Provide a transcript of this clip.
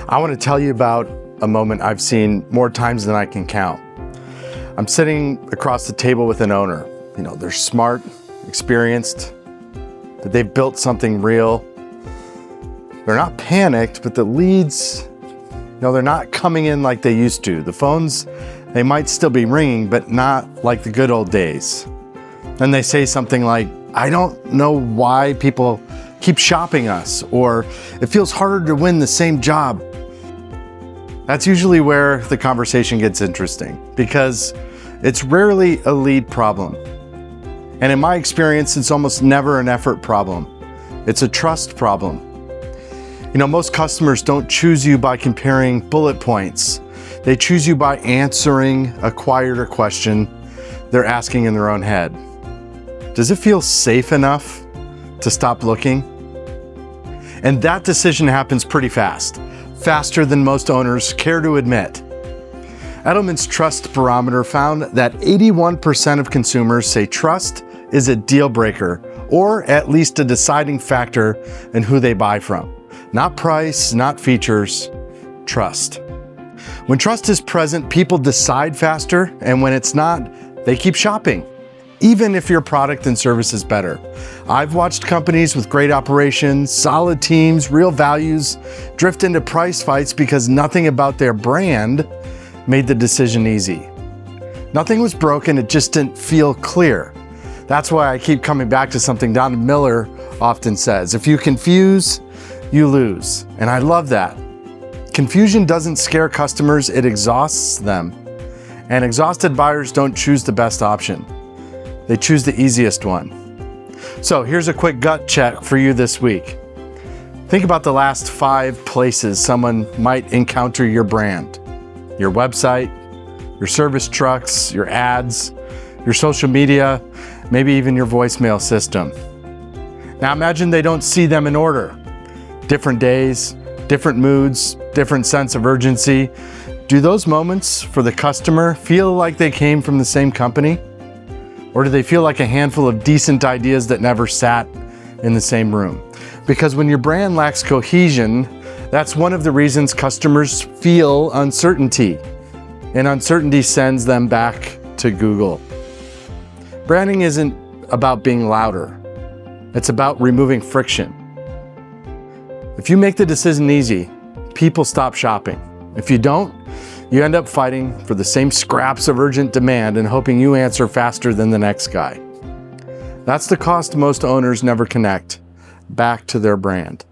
I want to tell you about a moment I've seen more times than I can count. I'm sitting across the table with an owner. They're smart, experienced, but they've built something real. They're not panicked, but the leads, they're not coming in like they used to. The phones, they might still be ringing, but not like the good old days. Then they say something like, I don't know why people keep shopping us, or it feels harder to win the same job. That's usually where the conversation gets interesting, because it's rarely a lead problem. And in my experience, it's almost never an effort problem. It's a trust problem. Most customers don't choose you by comparing bullet points. They choose you by answering a quieter question they're asking in their own head. Does it feel safe enough to stop looking? And that decision happens pretty fast, faster than most owners care to admit. Edelman's Trust Barometer found that 81% of consumers say trust is a deal breaker, or at least a deciding factor in who they buy from. Not price, not features, trust. When trust is present, people decide faster, and when it's not, they keep shopping, even if your product and service is better. I've watched companies with great operations, solid teams, real values, drift into price fights because nothing about their brand made the decision easy. Nothing was broken, it just didn't feel clear. That's why I keep coming back to something Don Miller often says: if you confuse, you lose. And I love that. Confusion doesn't scare customers, it exhausts them. And exhausted buyers don't choose the best option. They choose the easiest one. So here's a quick gut check for you this week. Think about the last 5 places someone might encounter your brand: your website, your service trucks, your ads, your social media, maybe even your voicemail system. Now imagine they don't see them in order. Different days, different moods, different sense of urgency. Do those moments for the customer feel like they came from the same company? Or do they feel like a handful of decent ideas that never sat in the same room? Because when your brand lacks cohesion, that's one of the reasons customers feel uncertainty. And uncertainty sends them back to Google. Branding isn't about being louder. It's about removing friction. If you make the decision easy, people stop shopping. If you don't, you end up fighting for the same scraps of urgent demand and hoping you answer faster than the next guy. That's the cost most owners never connect back to their brand.